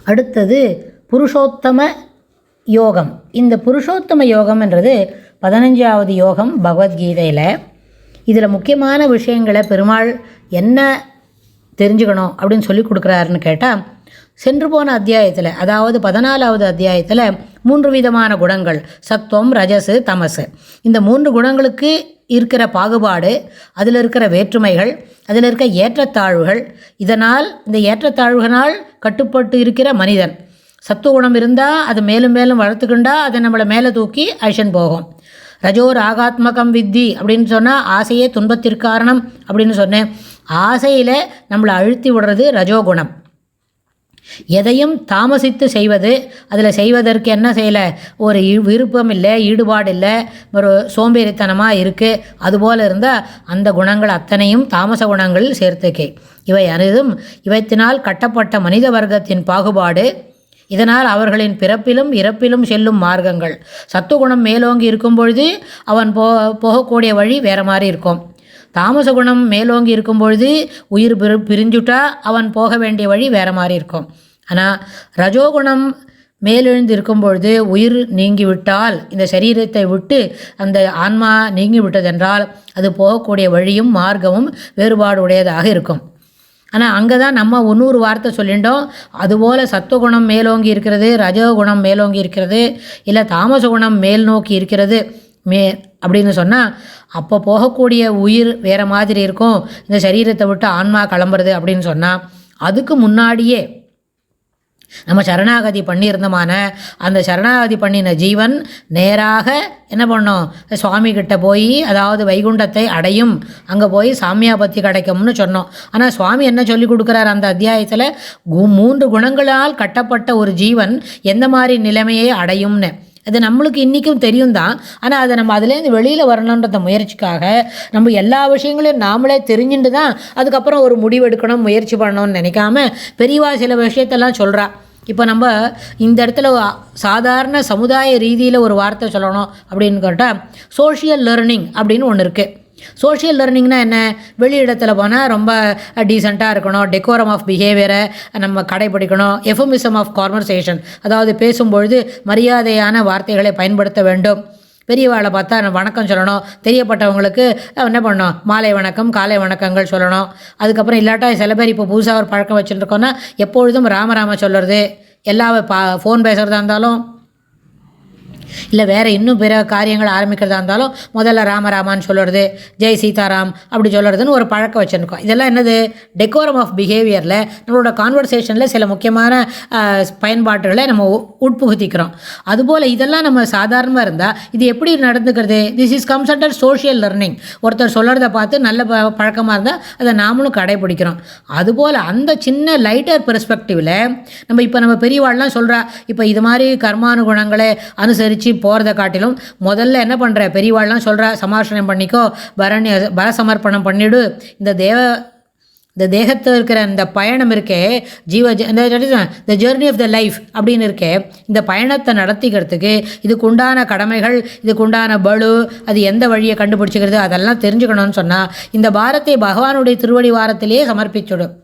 அடுத்தது புருஷோத்தம யோகம். இந்த புருஷோத்தம யோகம்ன்றது 15வது யோகம் பகவத்கீதையில். இதில் முக்கியமான விஷயங்களை பெருமாள் என்ன தெரிஞ்சுக்கணும் அப்படின்னு சொல்லி கொடுக்குறாருன்னு கேட்டால், சென்று போன அத்தியாயத்தில், அதாவது 14வது அத்தியாயத்தில் 3 விதமான குணங்கள், சத்துவம், ரஜசு, தமசு, இந்த 3 குணங்களுக்கு இருக்கிற பாகுபாடு, அதில் இருக்கிற வேற்றுமைகள், அதில் இருக்க ஏற்றத்தாழ்வுகள், இதனால் இந்த ஏற்றத்தாழ்வுகளால் கட்டுப்பட்டு இருக்கிற மனிதன், சத்துவகுணம் இருந்தால் அது மேலும் மேலும் வளர்த்துக்கிண்டா அதை நம்மளை மேலே தூக்கி அழிச்சன் போகும். ரஜோ ராகாத்மகம் வித்தி அப்படின்னு சொன்னால் ஆசையே துன்பத்திற்கு காரணம் அப்படின்னு சொன்னேன். ஆசையில் நம்மளை அழுத்தி விடுறது ரஜோகுணம். எதையும் தாமசித்து செய்வது, அதில் செய்வதற்கு என்ன செய்யலை, ஒரு விருப்பம் இல்லை, ஈடுபாடு இல்லை, ஒரு சோம்பேறித்தனமாக இருக்குது. அதுபோல் இருந்தால் அந்த குணங்கள் அத்தனையும் தாமச குணங்களில் சேர்த்துக்கே. இவை அனைத்தும் இவற்றினால் கட்டப்பட்ட மனித வர்க்கத்தின் பாகுபாடு. இதனால் அவர்களின் பிறப்பிலும் இறப்பிலும் செல்லும் மார்க்கங்கள். சத்துவகுணம் மேலோங்கி இருக்கும் பொழுது அவன் போகக்கூடிய வழி வேறு மாதிரி இருக்கும். தாமச குணம் மேலோங்கி இருக்கும் பொழுது உயிர் பிரிஞ்சுட்டா அவன் போக வேண்டிய வழி வேறு மாதிரி இருக்கும். ஆனால் ரஜோகுணம் மேலெழுந்து இருக்கும் பொழுது உயிர் நீங்கிவிட்டால், இந்த சரீரத்தை விட்டு அந்த ஆன்மா நீங்கி விட்டதென்றால் அது போகக்கூடிய வழியும் மார்க்கமும் வேறுபாடு உடையதாக இருக்கும். ஆனால் அங்கே தான் நம்ம 100 வார்த்தை சொல்லிட்டோம். அதுபோல் சத்துவகுணம் மேலோங்கி இருக்கிறது, ரஜோகுணம் மேலோங்கி இருக்கிறது, இல்லை தாமச குணம் மேல் நோக்கி இருக்கிறது அப்படின்னு சொன்னால் அப்போ போகக்கூடிய உயிர் வேறு மாதிரி இருக்கும். இந்த சரீரத்தை விட்டு ஆன்மா கிளம்புறது அப்படின்னு சொன்னால் அதுக்கு முன்னாடியே நம்ம சரணாகதி பண்ணியிருந்தமான அந்த சரணாகதி பண்ணின ஜீவன் நேராக என்ன பண்ணோம், சுவாமிகிட்ட போய், அதாவது வைகுண்டத்தை அடையும், அங்கே போய் சாமியாபத்தி கிடைக்கும்னு சொன்னோம். ஆனால் சுவாமி என்ன சொல்லி கொடுக்குறார் அந்த அத்தியாயத்தில், 3 குணங்களால் கட்டப்பட்ட ஒரு ஜீவன் எந்த மாதிரி நிலைமையை அடையும்னு. அது நம்மளுக்கு இன்றைக்கும் தெரியும் தான். ஆனால் அதை நம்ம அதுலேருந்து வெளியில் வரணுன்றத முயற்சிக்காக நம்ம எல்லா விஷயங்களையும் நாமளே தெரிஞ்சுட்டு தான் அதுக்கப்புறம் ஒரு முடிவு எடுக்கணும், முயற்சி பண்ணணும்னு நினைக்காம பெரியவா சில விஷயத்தெல்லாம் சொல்கிறா. இப்போ நம்ம இந்த இடத்துல சாதாரண சமுதாய ரீதியில் ஒரு வார்த்தை சொல்லணும் அப்படின்னு கேட்டால், சோஷியல் லேர்னிங் அப்படின்னு ஒன்று இருக்குது. சோஷியல் லேர்னிங்னா என்ன, வெளி இடத்துல போனால் ரொம்ப டீசெண்டாக இருக்கணும், டெக்கோரம் ஆஃப் பிஹேவியரை நம்ம கடைபிடிக்கணும், எஃபமிசம் ஆஃப் கான்வர்சேஷன், அதாவது பேசும்பொழுது மரியாதையான வார்த்தைகளை பயன்படுத்த வேண்டும், பெரியவாளை பார்த்தா வணக்கம் சொல்லணும், தெரியப்பட்டவங்களுக்கு என்ன பண்ணணும், மாலை வணக்கம் காலை வணக்கங்கள் சொல்லணும். அதுக்கப்புறம் இல்லாட்டா சில பேர் இப்போ புதுசாக ஒரு பழக்கம் வச்சுருக்கோன்னா எப்பொழுதும் ராமராம சொல்கிறது, எல்லா ஃபோன் பேசுகிறதா இருந்தாலும் இல்லை வேறு இன்னும் பிற காரியங்கள் ஆரம்பிக்கிறதா இருந்தாலும் முதல்ல ராமராமான்னு சொல்கிறது, ஜெய் சீதாராம் அப்படி சொல்கிறதுன்னு ஒரு பழக்கம் வச்சுருக்கோம். இதெல்லாம் என்னது, டெக்கோரம் ஆஃப் பிஹேவியரில் நம்மளோட கான்வர்சேஷனில் சில முக்கியமான பயன்பாடுகளை நம்ம உட்புகுத்திக்கிறோம். அதுபோல் இதெல்லாம் நம்ம சாதாரணமாக இருந்தால் இது எப்படி நடந்துக்கிறது, this is comes under social learning. ஒருத்தர் சொல்கிறத பார்த்து நல்ல பழக்கமாக இருந்தால் அதை நாமளும் கடைபிடிக்கிறோம். அதுபோல் அந்த சின்ன லைட்டர் பெர்ஸ்பெக்டிவில் நம்ம பெரியவாள்லாம் சொல்கிறா, இப்போ இது மாதிரி கர்மானுகுணங்களை அனுசரித்து போகிறத காட்டிலும் முதல்ல என்ன பண்ணுற, பெரியவாள்லாம் சொல்கிற சமார்ஷனம் பண்ணிக்கோ, பரசமர்ப்பணம் பண்ணிவிடு, இந்த தேகத்தில் இருக்கிற இந்த பயணம் இருக்கே, the journey of the life அப்படின்னு இருக்கே, இந்த பயணத்தை நடத்திக்கிறதுக்கு இதுக்குண்டான கடமைகள், இதுக்குண்டான பலு, அது எந்த வழியை கண்டுபிடிச்சிக்கிறது அதெல்லாம் தெரிஞ்சுக்கணும்னு சொன்னால் இந்த பாரத்தை பகவானுடைய திருவடி வாரத்திலேயே சமர்ப்பிச்சுடும்.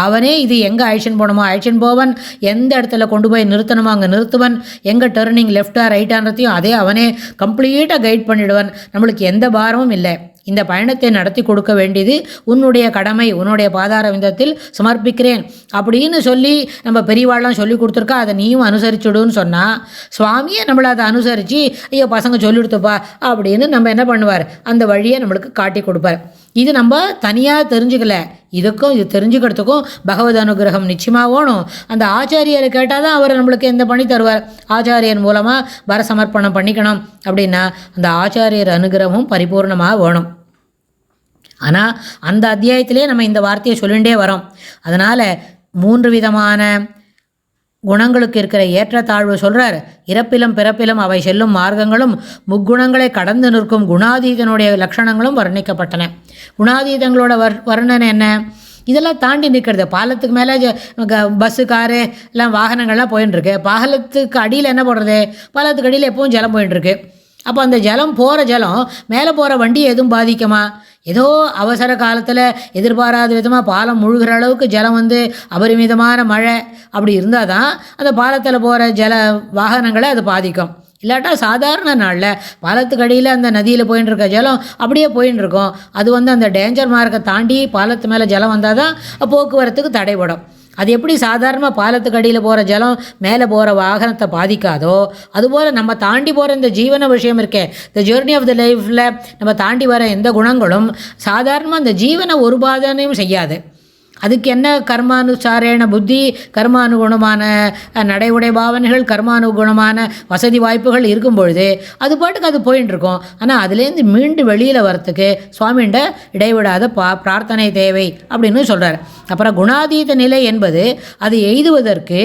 அவனே இது எங்கே அழிச்சன் போகணுமோ அழிச்சன் போவன், எந்த இடத்துல கொண்டு போய் நிறுத்தணுமோ அங்கே நிறுத்துவன், எங்கே டர்னிங் லெஃப்டா ரைட்டான்றதையும் அதே அவனே கம்ப்ளீட்டாக கைட் பண்ணிவிடுவன். நம்மளுக்கு எந்த பாரமும் இல்லை. இந்த பயணத்தை நடத்தி கொடுக்க வேண்டியது உன்னுடைய கடமை, உன்னுடைய பாதார விந்தத்தில் சமர்ப்பிக்கிறேன் அப்படின்னு சொல்லி நம்ம பெரியவாள்லாம் சொல்லி கொடுத்துருக்கா. அதை நீயும் அனுசரிச்சுடுன்னு சொன்னால் சுவாமியை நம்மளை அதை அனுசரித்து, ஐயோ பசங்க சொல்லிடுத்துப்பா அப்படின்னு நம்ம என்ன பண்ணுவார், அந்த வழியை நம்மளுக்கு காட்டி கொடுப்பார். இது நம்ம தனியாக தெரிஞ்சுக்கல, இதுக்கும் இது தெரிஞ்சுக்கிறதுக்கும் பகவத் அனுகிரகம் நிச்சயமாக வேணும். அந்த ஆச்சாரியரை கேட்டால் தான் அவர் நம்மளுக்கு எந்த பணி தருவார். ஆச்சாரியர் மூலமாக பரசமர்ப்பணம் பண்ணிக்கணும் அப்படின்னா அந்த ஆச்சாரியர் அனுகிரகமும் பரிபூர்ணமாக வேணும். ஆனால் அந்த அத்தியாயத்திலே நம்ம இந்த வார்த்தையை சொல்லிகிட்டே வரோம். அதனால் 3 விதமான குணங்களுக்கு இருக்கிற ஏற்றத்தாழ்வு சொல்கிறார். இறப்பிலும் பிறப்பிலும் அவை செல்லும் மார்க்கங்களும் முக்குணங்களை கடந்து நிற்கும் குணாதீதனுடைய லட்சணங்களும் வர்ணிக்கப்பட்டன. குணாதீதங்களோட வர்ணனை என்ன, இதெல்லாம் தாண்டி நிற்கிறது. பாலத்துக்கு மேலே பஸ்ஸு காரு எல்லாம் வாகனங்கள்லாம் போயின்ட்டுருக்கு. பாலத்துக்கு அடியில் என்ன போடுறது, பாலத்துக்கு அடியில் எப்பவும் ஜலம் போயின்ட்டுருக்கு. அப்போ அந்த ஜலம் போகிற ஜலம் மேலே போகிற வண்டியை எதுவும் பாதிக்குமா? ஏதோ அவசர காலத்தில் எதிர்பாராத விதமாக பாலம் முழுகிற அளவுக்கு ஜலம் அபரிமிதமான மழை அப்படி இருந்தால் தான் அந்த பாலத்தில் போகிற வாகனங்களை அது பாதிக்கும். இல்லாட்டா சாதாரண நாளில் பாலத்துக்கு அடியில் அந்த நதியில் போயின்னு இருக்க ஜலம் அப்படியே போயின்னு இருக்கும். அது அந்த டேஞ்சர் மார்க்கை தாண்டி பாலத்து மேலே ஜலம் வந்தால் தான் போக்குவரத்துக்கு தடைபடும். அது எப்படி சாதாரணமாக பாலத்துக்கு அடியில் போகிற ஜலம் மேலே போகிற வாகனத்தை பாதிக்காதோ, அதுபோல் நம்ம தாண்டி போகிற இந்த ஜீவன விஷயம் இருக்கே, இந்த ஜேர்னி ஆஃப் த லைஃப்பில் நம்ம தாண்டி வர எந்த குணங்களும் சாதாரணமாக அந்த ஜீவனை ஒரு பாதனையும் செய்யாது. அதுக்கு என்ன கர்மானுசாரேன புத்தி, கர்மானுகுணமான நடை உடை பாவனைகள், கர்மானுகுணமான வசதி வாய்ப்புகள் இருக்கும் பொழுது அது பாட்டுக்கு அது போயின்னு இருக்கும். ஆனால் அதுலேருந்து மீண்டு வெளியில் வரத்துக்கு சுவாமிகிட்ட இடைவிடாத பிரார்த்தனை தேவை அப்படின்னு சொல்கிறார். அப்புறம் குணாதீத நிலை என்பது அது எய்துவதற்கு,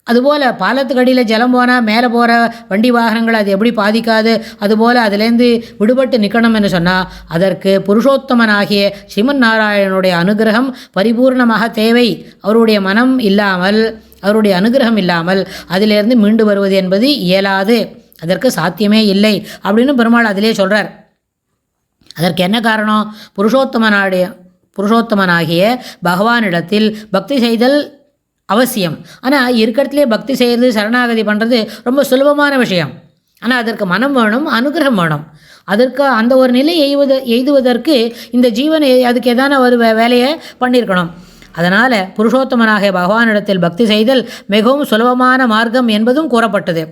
அதுபோல் பாலத்துக்கு அடியில் ஜலம் போனால் மேலே போகிற வண்டி வாகனங்கள் அது எப்படி பாதிக்காது, அதுபோல் அதுலேருந்து விடுபட்டு நிற்கணும்னு சொன்னால் அதற்கு புருஷோத்தமனாகிய ஸ்ரீமன் நாராயணனுடைய அனுகிரகம் பரிபூர்ணமாக தேவை. அவருடைய மனம் இல்லாமல், அவருடைய அனுகிரகம் இல்லாமல் அதிலேருந்து மீண்டு வருவது என்பது இயலாது, அதற்கு சாத்தியமே இல்லை அப்படின்னு பெருமாள் அதிலே சொல்கிறார். அதற்கு என்ன காரணம்? புருஷோத்தமனாகிய பகவானிடத்தில் பக்தி செய்தல் அவசியம். ஆனால் இருக்கிறதுலே பக்தி செய்கிறது, சரணாகதி பண்ணுறது ரொம்ப சுலபமான விஷயம். ஆனால் அதற்கு மனம் வேணும், அனுகிரகம் வேணும். அதற்கு அந்த ஒரு நிலை எய்துவதற்கு இந்த ஜீவன் அதுக்கு எதான ஒரு வேலையை பண்ணியிருக்கணும். அதனால் புருஷோத்தமனாகிய பகவானிடத்தில் பக்தி செய்தல் மிகவும் சுலபமான மார்க்கம் என்பதும் கூறப்பட்டது.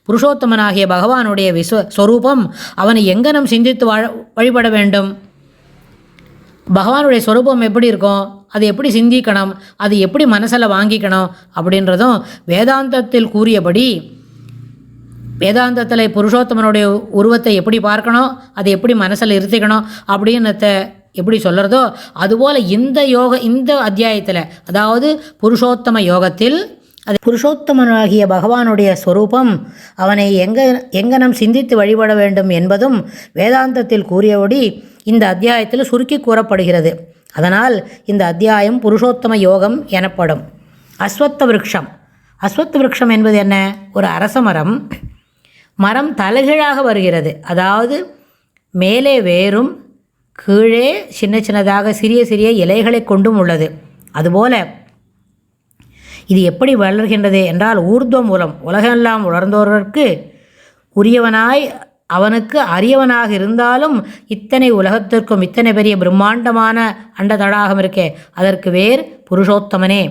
புருஷோத்தமனாகிய பகவானுடைய ஸ்வரூபம் அவனை எங்கனம் சிந்தித்து வழிபட வேண்டும். பகவானுடைய ஸ்வரூபம் எப்படி இருக்கும், அது எப்படி சிந்திக்கணும், அது எப்படி மனசில் வாங்கிக்கணும் அப்படின்றதும் வேதாந்தத்தில் கூறியபடி, வேதாந்தத்தில் புருஷோத்தமனுடைய உருவத்தை எப்படி பார்க்கணும், அதை எப்படி மனசில் இருத்திக்கணும் அப்படின்னத எப்படி சொல்கிறதோ அதுபோல் இந்த அத்தியாயத்தில், அதாவது புருஷோத்தம யோகத்தில், அது புருஷோத்தமனாகிய பகவானுடைய ஸ்வரூபம் அவனை எங்கனம் சிந்தித்து வழிபட வேண்டும் என்பதும் வேதாந்தத்தில் கூறியபடி இந்த அத்தியாயத்தில் சுருக்கி கூறப்படுகிறது. அதனால் இந்த அத்தியாயம் புருஷோத்தம யோகம் எனப்படும். அஸ்வத்த விருட்சம். அஸ்வத்த விருட்சம் என்பது என்ன? ஒரு அரச மரம். மரம் தலைகீழாக வருகிறது, அதாவது மேலே வேரும் கீழே சின்ன சின்னதாக சிறிய சிறிய இலைகளை கொண்டும் உள்ளது. அதுபோல இது எப்படி வளர்கின்றது என்றால், ஊர்துவ மூலம் உலகெல்லாம் உணர்ந்தோருக்கு உரியவனாய் அவனுக்கு அரியவனாக இருந்தாலும் இத்தனை உலகத்திற்கும் இத்தனை பெரிய பிரம்மாண்டமான அண்ட தடாகம் இருக்கே, அதற்கு வேர் புருஷோத்தமனே,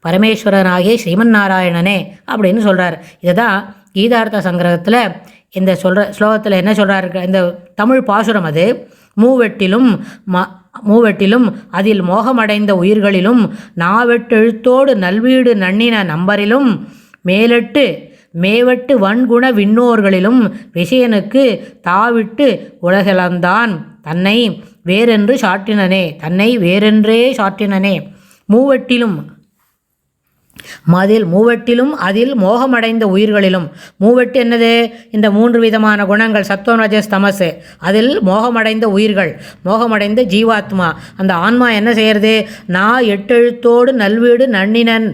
பரமேஸ்வரனாகிய ஸ்ரீமன் நாராயணனே அப்படின்னு சொல்கிறார். இதை தான் கீதார்த்த சங்கிரகத்தில் இந்த ஸ்லோகத்தில் என்ன சொல்கிறார், இந்த தமிழ் பாசுரம் அது, மூவெட்டிலும் அதில் மோகமடைந்த உயிர்களிலும் நாவெட்டெழுத்தோடு நல்வீடு நன்னின நம்பரிலும் மேவட்டு வன்குண விண்ணோர்களிலும் விஷயனுக்கு தாவிட்டு உலகளந்தான் தன்னை வேறென்றே சாற்றினனே. மூவெட்டிலும் அதில் மோகமடைந்த உயிர்களிலும். மூவெட்டு என்னது? இந்த 3 விதமான குணங்கள், சத்துவம் ரஜஸ் தமசு. அதில் மோகமடைந்த உயிர்கள், மோகமடைந்த ஜீவாத்மா, அந்த ஆன்மா என்ன செய்கிறது? 8 எழுத்தோடு நல்வீடு நன்னினன்.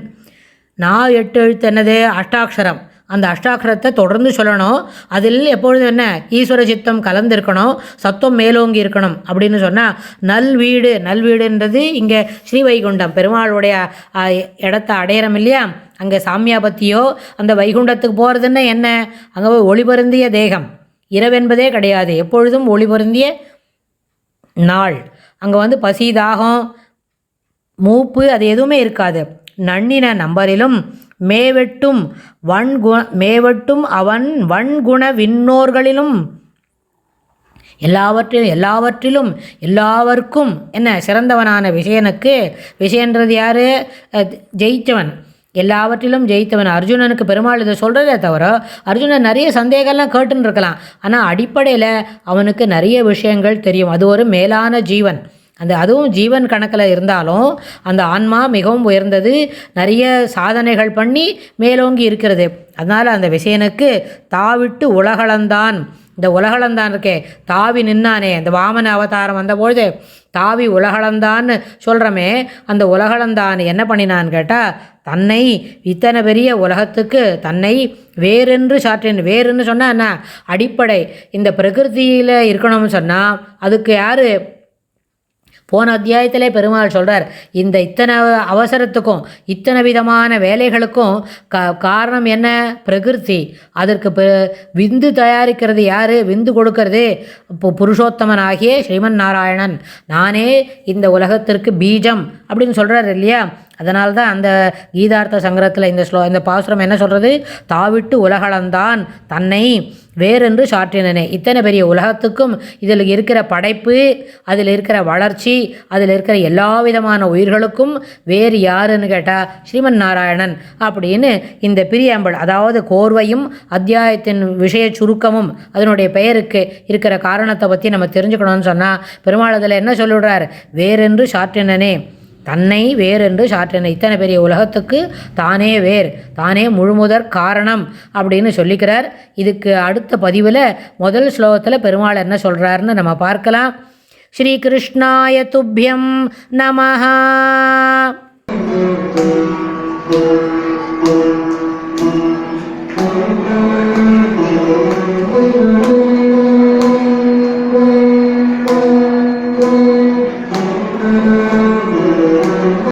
8 எழுத்து என்னது? அஷ்டாட்சரம். அந்த அஷ்டாட்சரத்தை தொடர்ந்து சொல்லணும். அதில் எப்பொழுதும் என்ன? ஈஸ்வர சித்தம் கலந்துருக்கணும், சத்துவம் மேலோங்கி இருக்கணும் அப்படின்னு சொன்னால் நல்வீடுன்றது இங்கே ஸ்ரீவைகுண்டம் பெருமாளுடைய இடத்த அடையிறம் இல்லையா? அங்கே சாமியாபத்தியோ அந்த வைகுண்டத்துக்கு போகிறதுன்னா என்ன? அங்கே ஒளிபருந்திய தேகம், இரவென்பதே கிடையாது, எப்பொழுதும் ஒளிபருந்திய நாள். அங்கே பசி தாகம் மூப்பு அது எதுவுமே இருக்காது. நன்னின நம்பரிலும் மேவட்டும் அவன் வன்குண விண்ணோர்களிலும். எல்லாவற்றிலும் எல்லாவர்க்கும் என்ன சிறந்தவனான விஷயனுக்கு. விஷயன்றது யார்? ஜெயித்தவன், எல்லாவற்றிலும் ஜெயித்தவன். அர்ஜுனனுக்கு பெருமாள் இதை சொல்கிறதே தவிர அர்ஜுனன் நிறைய சந்தேகம்லாம் கேட்டுன்னு இருக்கலாம். ஆனால் அடிப்படையில் அவனுக்கு நிறைய விஷயங்கள் தெரியும். அது ஒரு மேலான ஜீவன். அதுவும் ஜீவன் கணக்கில் இருந்தாலும் அந்த ஆன்மா மிகவும் உயர்ந்தது, நிறைய சாதனைகள் பண்ணி மேலோங்கி இருக்கிறது. அதனால் அந்த விசயனுக்கு தாவிட்டு உலகளந்தான், இந்த உலகளந்தான் இருக்கே, தாவி நின்னானே, இந்த வாமன அவதாரம் வந்தபொழுது தாவி உலகளந்தான்னு சொல்கிறோமே, அந்த உலகளந்தான் என்ன பண்ணினான்னு கேட்டால், தன்னை இத்தனை பெரிய உலகத்துக்கு தன்னை வேறென்று சாற்றின். வேறுன்னு சொன்னால் என்ன, அடிப்படை. இந்த பிரகிருதியில் இருக்கணும்னு சொன்னால் அதுக்கு யார்? போன அத்தியாயத்திலே பெருமாள் சொல்கிறார், இந்த இத்தனை அவசரத்துக்கும் இத்தனை விதமான வேலைகளுக்கும் காரணம் என்ன? பிரகிருதி. அதற்கு விந்து தயாரிக்கிறது யார்? விந்து கொடுக்கறது புருஷோத்தமனாகிய ஸ்ரீமன் நாராயணன். நானே இந்த உலகத்திற்கு பீஜம் அப்படின்னு சொல்கிறார் இல்லையா? அதனால்தான் அந்த கீதார்த்த சங்கரத்தில் இந்த பாசுரம் என்ன சொல்கிறது? தாவிட்டு உலகளந்தான் தன்னை வேறென்று சாற்றினனே. இத்தனை பெரிய உலகத்துக்கும் இதில் இருக்கிற படைப்பு, அதில் இருக்கிற வளர்ச்சி, அதில் இருக்கிற எல்லா விதமான உயிர்களுக்கும் வேறு யாருன்னு கேட்டால் ஸ்ரீமன் நாராயணன் அப்படின்னு இந்த பிரியாம்பல், அதாவது கோர்வையும் அத்தியாயத்தின் விஷய சுருக்கமும் அதனுடைய பெயருக்கு இருக்கிற காரணத்தை பற்றி நம்ம தெரிஞ்சுக்கணும்னு சொன்னால் பெருமாள் அதில் என்ன சொல்லிவிடுறார்? வேறென்று சாற்றினனே, தன்னை வேறென்று சாற்றின. இத்தனை பெரிய உலகத்துக்கு தானே வேர், தானே முழுமுதற் காரணம் அப்படின்னு சொல்லிக்கிறார். இதுக்கு அடுத்த பதிவில் முதல் ஸ்லோகத்தில் பெருமாள் என்ன சொல்கிறாருன்னு நம்ம பார்க்கலாம். ஸ்ரீ கிருஷ்ணாய துப்யம் நமஹ.